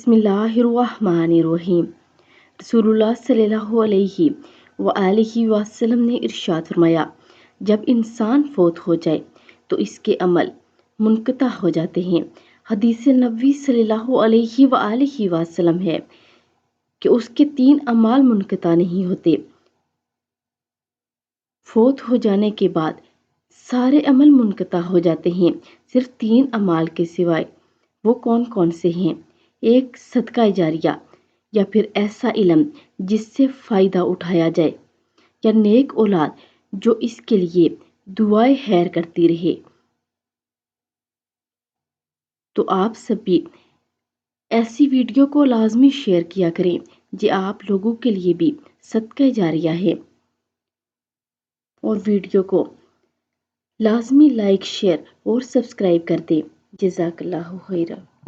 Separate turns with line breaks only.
بسم اللہ الرحمن الرحیم۔ رسول اللہ صلی اللہ علیہ وآلہ وسلم نے ارشاد فرمایا، جب انسان فوت ہو جائے تو اس کے عمل منقطع ہو جاتے ہیں۔ حدیث نبوی صلی اللہ علیہ وآلہ وسلم ہے کہ اس کے 3 اعمال منقطع نہیں ہوتے۔ فوت ہو جانے کے بعد سارے عمل منقطع ہو جاتے ہیں، صرف 3 اعمال کے سوائے۔ وہ کون کون سے ہیں؟ 1 صدقہ جاریہ، یا پھر ایسا علم جس سے فائدہ اٹھایا جائے، یا نیک اولاد جو اس کے لیے دعائے خیر کرتی رہے۔ تو آپ سب بھی ایسی ویڈیو کو لازمی شیئر کیا کریں جو آپ لوگوں کے لیے بھی صدقہ جاریہ ہے، اور ویڈیو کو لازمی لائک، شیئر اور سبسکرائب کر دیں۔ جزاک اللہ خیرہ۔